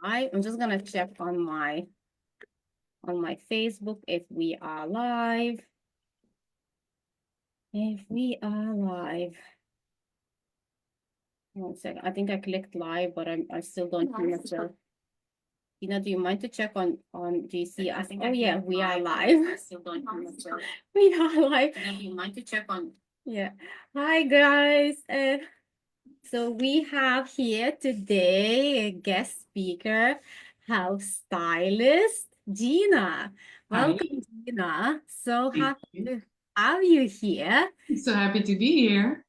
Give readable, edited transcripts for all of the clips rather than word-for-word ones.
live. I'm just gonna check on my Facebook if we are live. If we are live. One second. I think I clicked live, but I still don't see myself. Gina, do you mind to check on GC? I think. Oh yeah, we are live. I still don't see myself. We are live. Gina, do you mind to check on? Yeah. Hi guys. So we have here today a guest speaker, health stylist, Gina. Hi. Welcome, Gina. So Thank happy you. to have you here. I'm so happy to be here.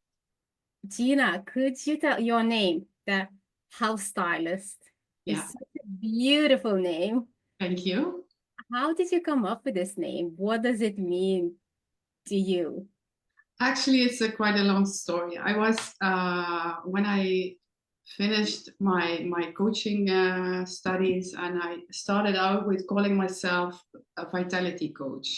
Gina, could you tell your name, the health stylist? Yeah, It's such a beautiful name. thank you. How did you come up with this name? What does it mean to you? Actually, it's quite a long story. I was when I finished my coaching studies, and I started out with calling myself a vitality coach,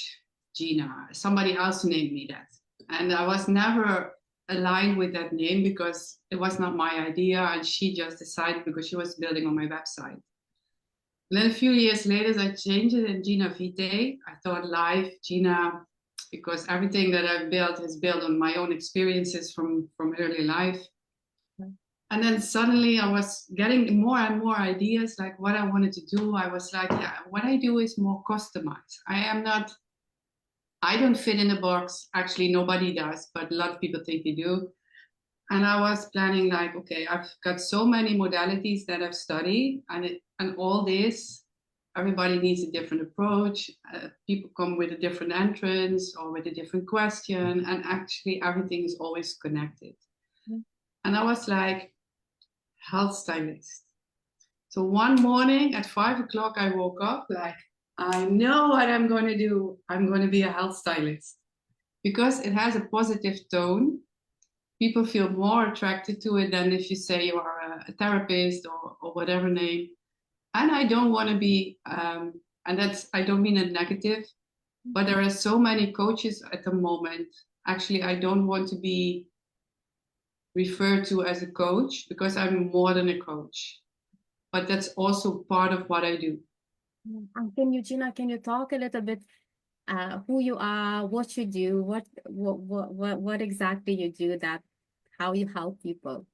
Gina. Somebody else named me that, and I was never aligned with that name because it was not my idea, and she just decided because she was building on my website. Then a few years later, I changed it in Gina Vitae. I thought life, Gina, because everything that I've built is built on my own experiences from early life. And then suddenly I was getting more and more ideas like what I wanted to do. I was like, yeah, what I do is more customized. I don't fit in a box. Actually, nobody does, but a lot of people think they do. And I was planning like, okay, I've got so many modalities that I've studied, and all this, everybody needs a different approach. People come with a different entrance or with a different question, and actually everything is always connected. And I was like, health stylist. So one morning at 5 o'clock, I woke up like, I know what I'm going to do. I'm going to be a health stylist because it has a positive tone. People feel more attracted to it than if you say you are a therapist or whatever name. And I don't want to be, and that's, I don't mean it negative, but there are so many coaches at the moment. Actually, I don't want to be referred to as a coach because I'm more than a coach. But that's also part of what I do. And Gina, can you talk a little bit who you are, what you do, what exactly you do, that how you help people?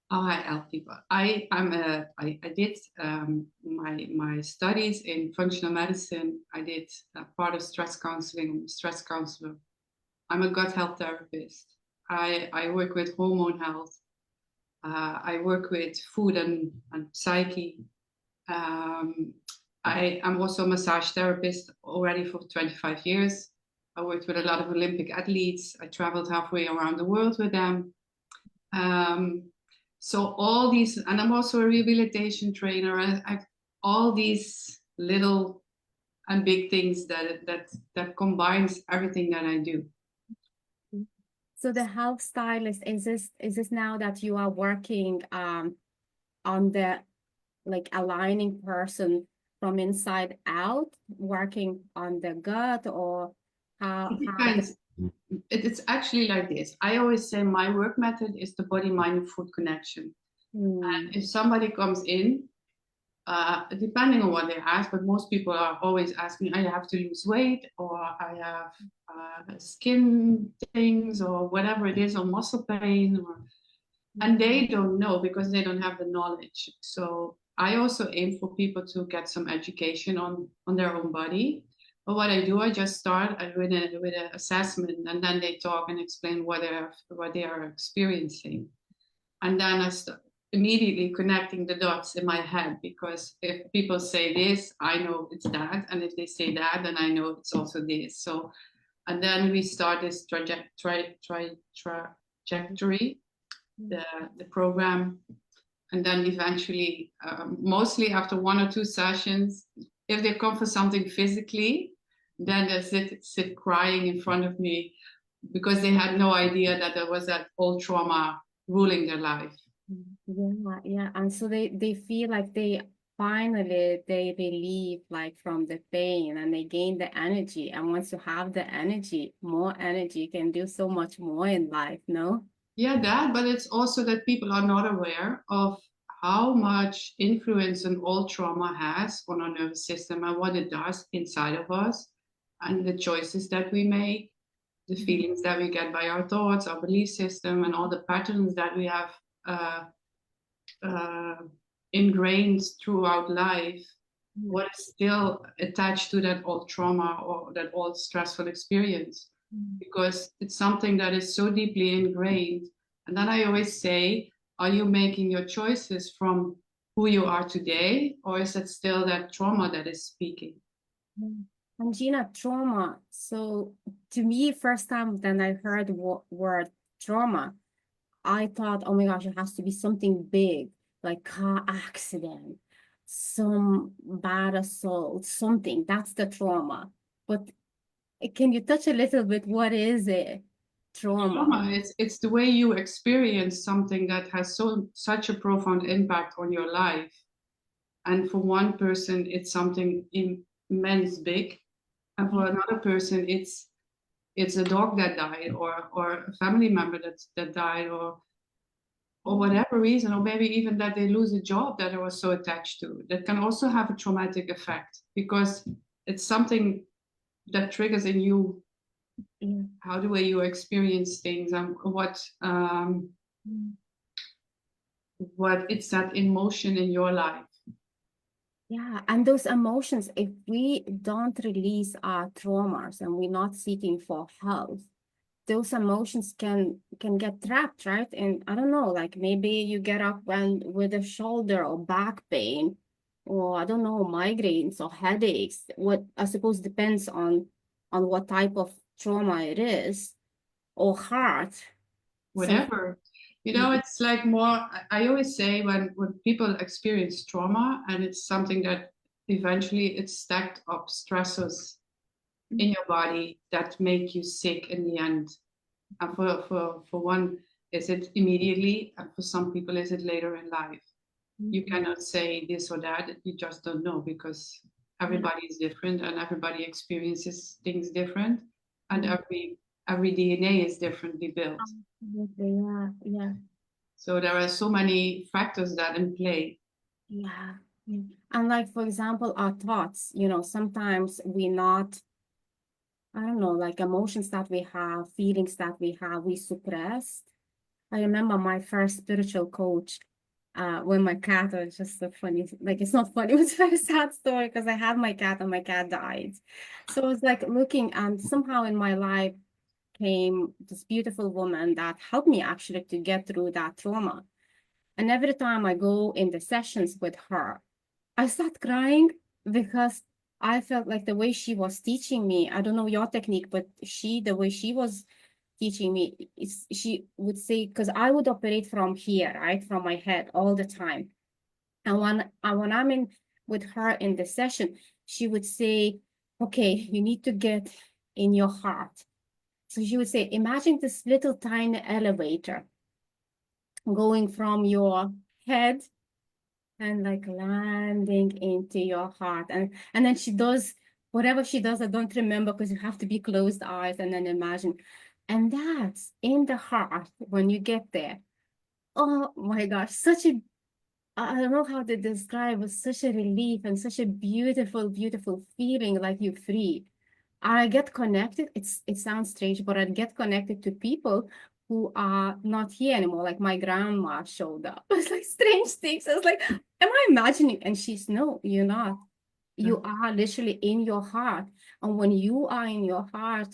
I help people. I did my studies in functional medicine. I did part of stress counseling. I'm a stress counselor. I'm a gut health therapist. I work with hormone health. I work with food and psyche. Um, I'm also a massage therapist already for 25 years. I worked with a lot of Olympic athletes. I traveled halfway around the world with them. Um, so all these, and I'm also a rehabilitation trainer, and I've all these little and big things that combines everything that I do. So the health stylist, is this now that you are working on the like aligning person from inside out, working on the gut, or It how the depends. It's actually like this. I always say my work method is the body, mind, and food connection. hmm, If somebody comes in, depending on what they ask, but most people are always asking, I have to lose weight, or I have skin things, or whatever it is, or muscle pain, and they don't know because they don't have the knowledge. So I also aim for people to get some education on their own body. But what I do, I just start with an assessment, and then they talk and explain what they are experiencing, and then I start immediately connecting the dots in my head, because if people say this, I know it's that, and if they say that, then I know it's also this. So, and then we start this trajectory, the program, and then eventually, mostly after 1 or 2 sessions, if they come for something physically, then they sit crying in front of me because they had no idea that there was that old trauma ruling their life. yeah, and so they feel like they relieve like from the pain, and they gain the energy, and once you have the energy, more energy, you can do so much more in life, no? Yeah, that, but it's also that people are not aware of how much influence an old trauma has on our nervous system and what it does inside of us, and the choices that we make, the feelings that we get by our thoughts, our belief system, and all the patterns that we have ingrained throughout life, what is still attached to that old trauma or that old stressful experience, because it's something that is so deeply ingrained. And then I always say, are you making your choices from who you are today, or is it still that trauma that is speaking? And Gina, trauma. So to me, first time then I heard word trauma, I thought, oh my gosh, it has to be something big, like car accident, some bad assault, something. That's the trauma. But can you touch a little bit? What is it? Trauma. Trauma, it's the way you experience something that has such a profound impact on your life. And for one person, it's something immense big, and for another person, it's a dog that died, or a family member that died, or whatever reason, or maybe even that they lose a job that they were so attached to. That can also have a traumatic effect, because it's something that triggers in you how the way you experience things, and what it's that emotion in your life. Yeah, and those emotions, if we don't release our traumas and we're not seeking for help, those emotions can get trapped, right? And I don't know, like maybe you get up and with a shoulder or back pain, or I don't know, migraines or headaches. What I suppose depends on what type of trauma it is, or heart. Some Whatever. It's like more, I always say, when people experience trauma, and it's something that eventually it's stacked up stressors in your body that make you sick in the end. And for one, is it immediately, and for some people, is it later in life? You cannot say this or that. You just don't know, because everybody is different and everybody experiences things different, and every DNA is differently built. Yeah, yeah. So there are so many factors that in play. Yeah. And like, for example, our thoughts, sometimes we not, I don't know, like emotions that we have, feelings that we have, we suppressed. I remember my first spiritual coach, when my cat was just so funny. Like, it's not funny, it was a very sad story because I had my cat and my cat died. So it was like looking, and somehow in my life came this beautiful woman that helped me actually to get through that trauma. And every time I go in the sessions with her, I start crying because I felt like the way she was teaching me, I don't know your technique, but the way she was teaching me, she would say, because I would operate from here, right, from my head all the time. And when I'm in with her in the session, she would say, okay, you need to get in your heart. So she would say, imagine this little tiny elevator going from your head and like landing into your heart. And then she does whatever she does, I don't remember because you have to be closed eyes and then imagine. And that's in the heart when you get there. Oh my gosh, I don't know how to describe, it, such a relief and such a beautiful, beautiful feeling, like you're free. I get connected. It sounds strange, but I get connected to people who are not here anymore. Like my grandma showed up. It's like strange things. I was like, am I imagining? And she's, no, you're not. You are literally in your heart. And when you are in your heart,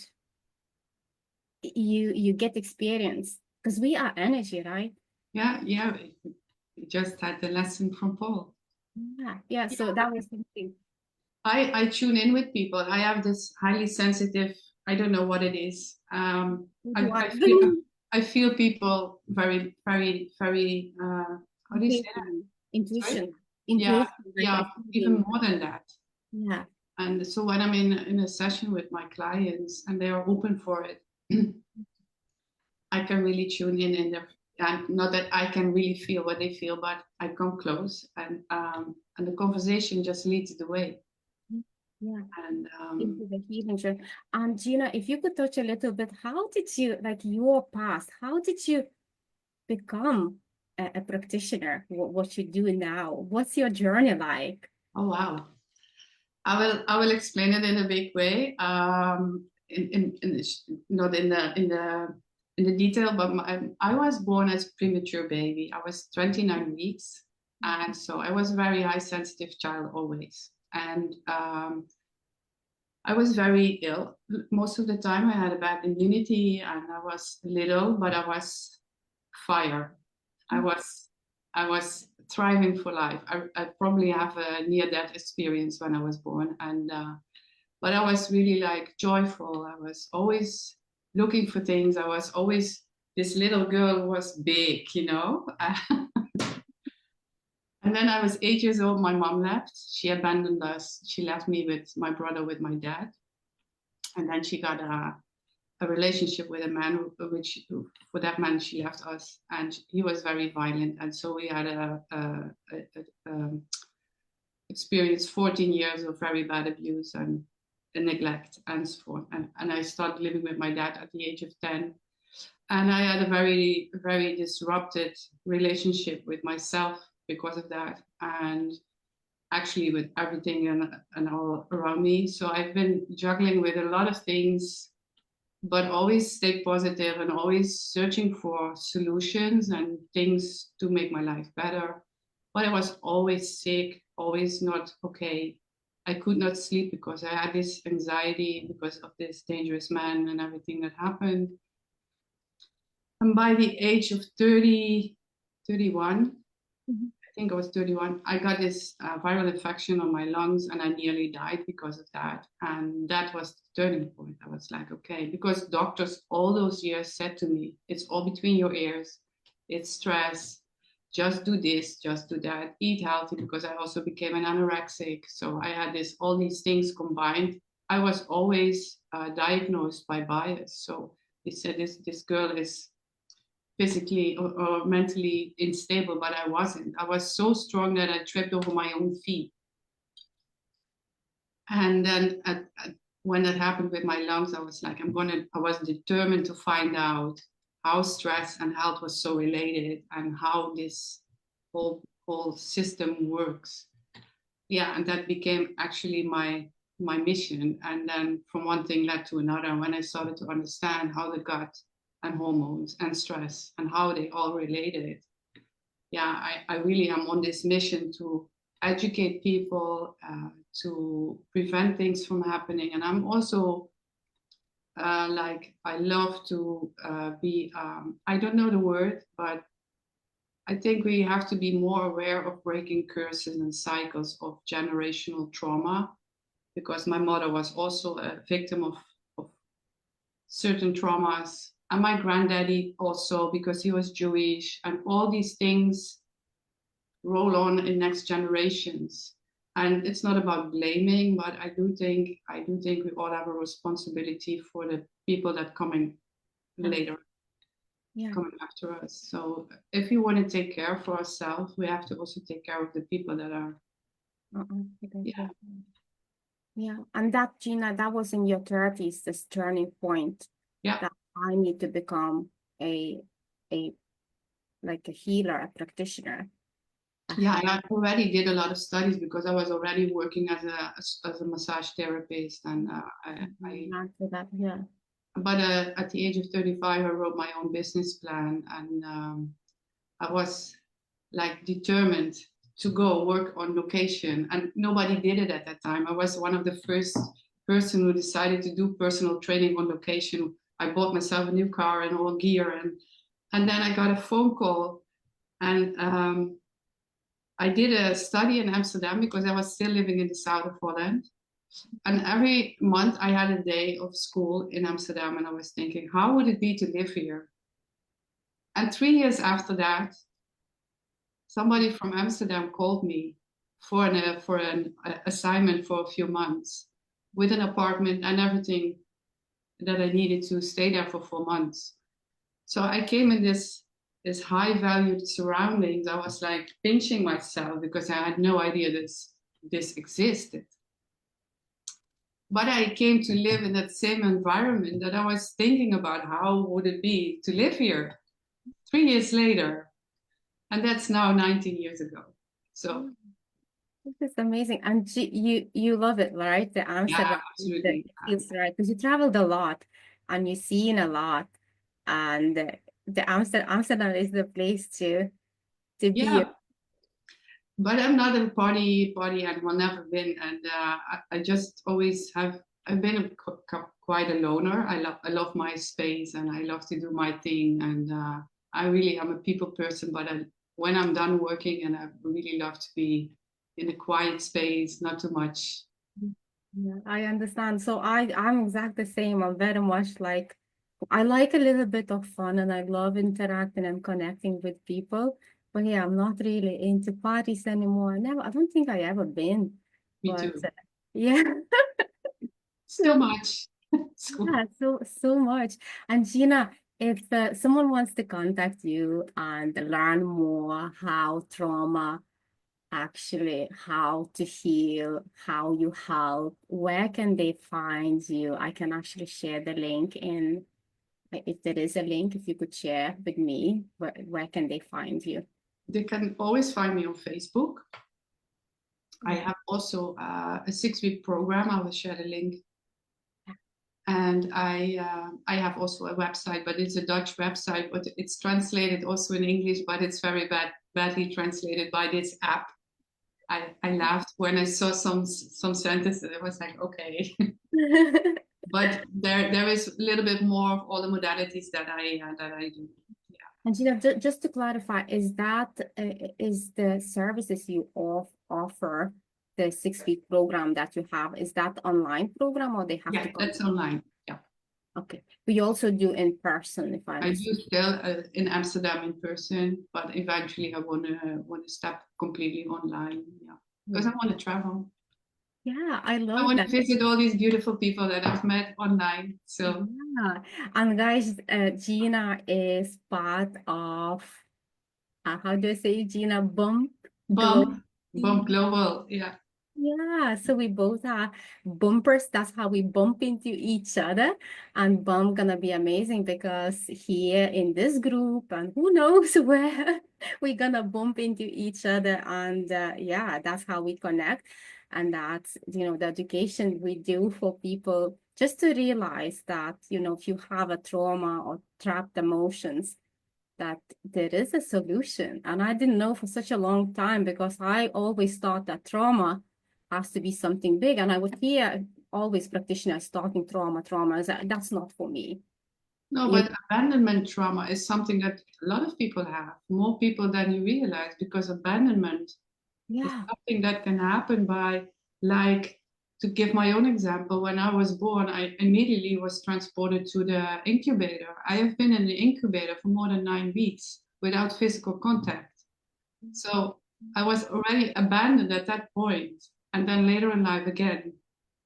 you get experience because we are energy, right? Yeah. We just had the lesson from Paul. Yeah. So that was something. I tune in with people. I have this highly sensitive, I don't know what it is. I I feel people very, very, very, how do you say that? Sorry? Intuition. Yeah, Like even more than that. yeah. And so when I'm in a session with my clients and they are open for it, I can really tune in their, and not that I can really feel what they feel, but I come close, and the conversation just leads the way. Yeah. And Into the healing journey. And Gina, if you could touch a little bit, how did you, like your past, how did you become a practitioner, what you do now. What's your journey like? Oh wow. I will explain it in a big way. Not in the detail, but I was born as a premature baby. I was 29 weeks, and so I was a very high sensitive child always. And I was very ill most of the time. I had a bad immunity, and I was little, but I was fire. I was thriving for life. I probably have a near-death experience when I was born, and but I was really like joyful. I was always looking for things. I was always this little girl who was big, you know. And then I was 8 years old. My mom left. She abandoned us. She left me with my brother, with my dad, and then she got a relationship with a man, which for that man she left us, and he was very violent, and so we had experienced 14 years of very bad abuse and neglect and so forth. And I started living with my dad at the age of 10, and I had a very very disrupted relationship with myself because of that, and actually with everything and all around me. So I've been juggling with a lot of things, but always stay positive and always searching for solutions and things to make my life better. But I was always sick, always not okay. I could not sleep because I had this anxiety because of this dangerous man and everything that happened. And by the age of 30, 31, I think I was 31, I got this viral infection on my lungs, and I nearly died because of that. And that was the turning point. I was like, okay, because doctors all those years said to me, it's all between your ears, it's stress, just do this, just do that, eat healthy, because I also became an anorexic. So I had all these things combined. I was always diagnosed by bias. So they said this girl is physically or mentally unstable, but I wasn't. I was so strong that I tripped over my own feet. And then when that happened with my lungs, I was like, I was determined to find out how stress and health was so related and how this whole system works. Yeah, and that became actually my mission. And then from one thing led to another. When I started to understand how the gut and hormones and stress and how they all related, yeah, I really am on this mission to educate people, to prevent things from happening. And I'm also like, I love to be, I don't know the word, but I think we have to be more aware of breaking curses and cycles of generational trauma, because my mother was also a victim of certain traumas, and my granddaddy also, because he was Jewish, and all these things roll on in next generations. And it's not about blaming, but I do think we all have a responsibility for the people that coming later, coming after us. So if we want to take care for ourselves, we have to also take care of the people that are. Yeah, and that, Gina, that was in your 30s, this turning point. Yeah, that I need to become a healer, a practitioner. Yeah, I already did a lot of studies because I was already working as a massage therapist, and After that, yeah. But at the age of 35, I wrote my own business plan, and I was like determined to go work on location, and nobody did it at that time. I was one of the first person who decided to do personal training on location. I bought myself a new car and all gear, and then I got a phone call, and I did a study in Amsterdam because I was still living in the south of Holland. And every month I had a day of school in Amsterdam, and I was thinking, how would it be to live here? And 3 years after that, somebody from Amsterdam called me for an assignment for a few months with an apartment and everything that I needed to stay there for 4 months. So I came in this high valued surroundings. I was like pinching myself because I had no idea this existed. But I came to live in that same environment that I was thinking about how would it be to live here 3 years later. And that's now 19 years ago. So This is amazing. And you love it, right? The yeah, Amsterdam, absolutely. it feels right because you traveled a lot and you've seen a lot. And the Amsterdam is the place to be. Yeah, but I'm not a party animal, never been, and I just always have. I've been quite a loner. I love my space and I love to do my thing, and I really am a people person. But when I'm done working, and I really love to be in a quiet space, not too much. Yeah, I understand. So I'm exactly the same. I'm very much like I like a little bit of fun and I love interacting and connecting with people. But yeah, I'm not really into parties anymore. I don't think I ever been. Me But too. yeah. It's too much. So Yeah, so much. And Gina, if someone wants to contact you and learn more how trauma actually, how to heal, how you help, where can they find you? I can actually share the link in, if there is a link, if you could share with me, where can they find you? they can always find me on Facebook. I have also a 6-week program. I will share the link. And I have also a website, but it's a Dutch website, but it's translated also in English, but it's very badly translated by this app. I laughed when I saw some sentences. It was like, okay, but there is a little bit more of all the modalities that I do. Yeah, And Gina, just to clarify, is the services you offer, the 6-week program that you have, is that online program or they have to yeah, come? that's online. Yeah, Okay. We also do in person, if I I do understand. still in Amsterdam in person, but eventually I wanna step completely online. Yeah, because I Yeah. want to travel. Yeah, I I love want to that. visit all these beautiful people that I've met online. So Yeah. And guys, Gina is part of, how do I say, Gina? Bump Glow. bump global. Yeah, Yeah, so we both are bumpers. That's how we bump into each other. And bump gonna be amazing because here in this group, and who knows where we're gonna bump into each other. And yeah, that's how we connect. And that's, the education we do for people just to realize that, if you have a trauma or trapped emotions, that there is a solution. And I didn't know for such a long time because I always thought that trauma has to be something big. And I would hear always practitioners talking trauma. That's not for me. no, You, but abandonment trauma is something that a lot of people have, more people than you realize, because abandonment is yeah, something that can happen by, like, to give my own example, when I was born, I immediately was transported to the incubator. I have been in the incubator for more than 9 weeks without physical contact. So I was already abandoned at that point, and then later in life again.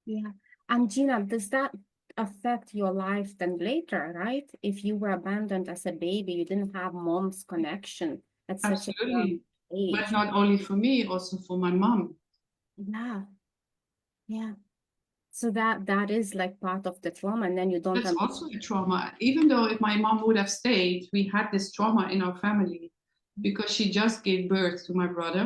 yeah. And Gina, does that affect your life then later, right? If you were abandoned as a baby, you didn't have mom's connection at such a young Absolutely. But age. not only for me, also for my mom. Yeah, yeah. So that is like part of the trauma, and then you don't That's understand. also a trauma. Even though if my mom would have stayed, we had this trauma in our family because she just gave birth to my brother.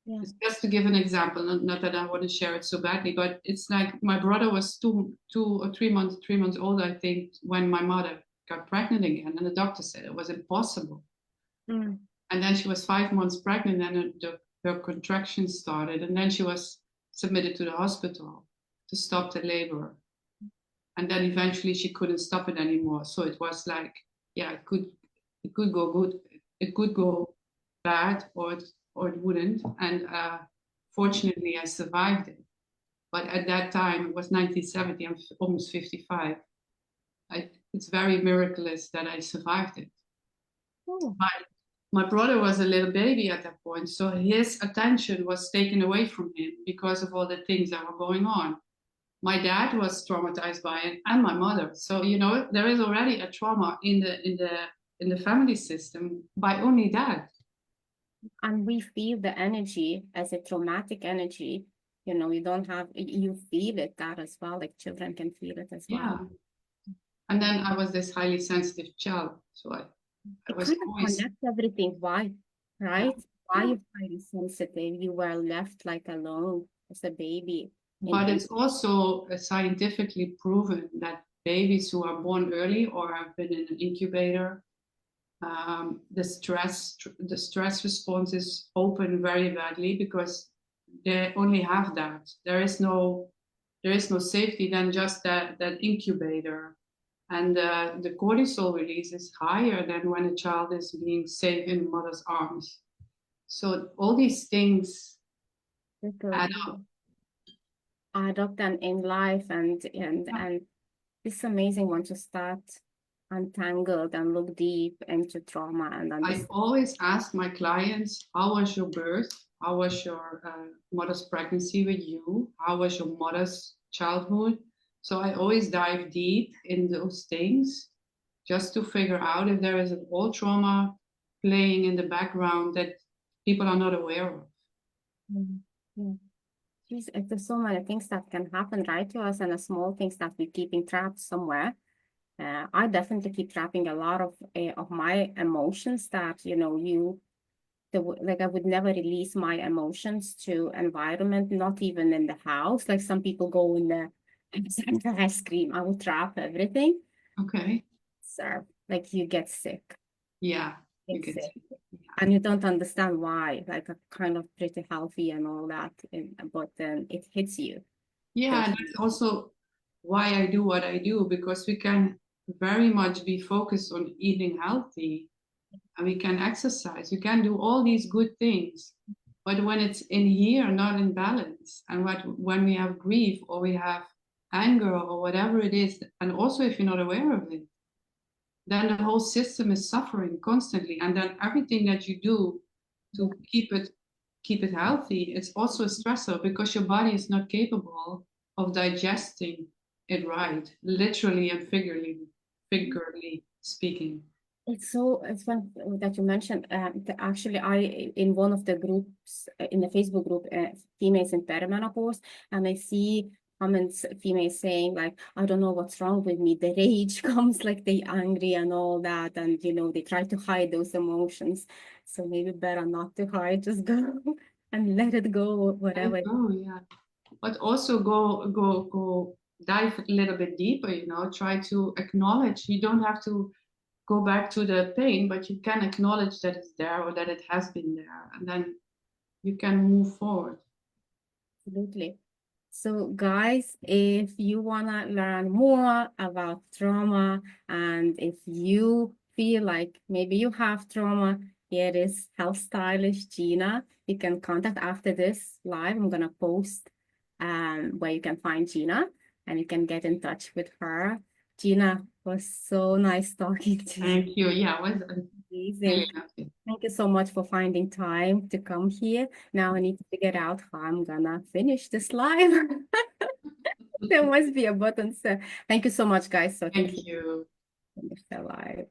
Yeah. Just to give an example, not that I want to share it so badly, but it's like my brother was 2 or 3 months old, I think, when my mother got pregnant again, and the doctor said it was impossible. Mm. And then she was 5 months pregnant, and her contractions started, and then she was submitted to the hospital to stop the labor. And then eventually she couldn't stop it anymore. So it was like, yeah, it could go good, it could go bad, or it wouldn't. And fortunately, I survived it. But at that time, it was 1970. I'm almost 55. It's very miraculous that I survived it. Oh. My brother was a little baby at that point, so his attention was taken away from him because of all the things that were going on. My dad was traumatized by it, and my mother. So there is already a trauma in the family system by only that. And we feel the energy as a traumatic energy. You don't have, you feel it that as well, like children can feel it as well. Yeah. And then I was this highly sensitive child, so I It was kind of always connects everything. Why? right? Why you highly sensitive? You were left like alone as a baby. But it's also scientifically proven that babies who are born early or have been in an incubator, the stress response is open very badly because they only have that. There is no safety than just that incubator. And the cortisol release is higher than when a child is being safe in mother's arms. So all these things add up. Adopt and in life and it's amazing once you start untangled and look deep into trauma and I understand. always ask my clients, how was your birth? How was your mother's pregnancy with you? How was your mother's childhood? So I always dive deep in those things just to figure out if there is an old trauma playing in the background that people are not aware of. Yeah. Geez, there's so many things that can happen right to us and the small things that we're keeping trapped somewhere. I definitely keep trapping a lot of my emotions that, like I would never release my emotions to environment, not even in the house. Like some people go in the ice cream. I would trap everything. Okay. So like you get sick. Yeah, you Get get sick. it. And you don't understand why. Like a kind of pretty healthy and all that, but then it hits you. Yeah, and Doesn't that's also why I do what I do, because we can very much be focused on eating healthy and we can exercise. You can do all these good things. But when it's in here, not in balance, and when we have grief or we have anger or whatever it is, and also if you're not aware of it, then the whole system is suffering constantly. And then everything that you do to keep it healthy, it's also a stressor because your body is not capable of digesting it right, literally and figuratively speaking. It's fun that you mentioned. Actually, I in one of the groups in the Facebook group, females in perimenopause, and I see comments females saying like, "I don't know what's wrong with me." The rage comes, like they angry and all that, and they try to hide those emotions. So maybe better not to hide, just go and let it go, whatever. Oh yeah, but also go dive a little bit deeper. Try to acknowledge. You don't have to go back to the pain, but you can acknowledge that it's there or that it has been there, and then you can move forward. Absolutely. So guys, if you want to learn more about trauma and if you feel like maybe you have trauma, here is Health Stylist Gina. You can contact after this live. I'm going to post where you can find Gina and you can get in touch with her. Gina, was so nice talking to you. Thank you. Yeah, it was Amazing. Thank you so much for finding time to come here. Now I need to figure out how I'm gonna finish this live. There must be a button. So thank you so much, guys. So thank Thank you you. for finish the live.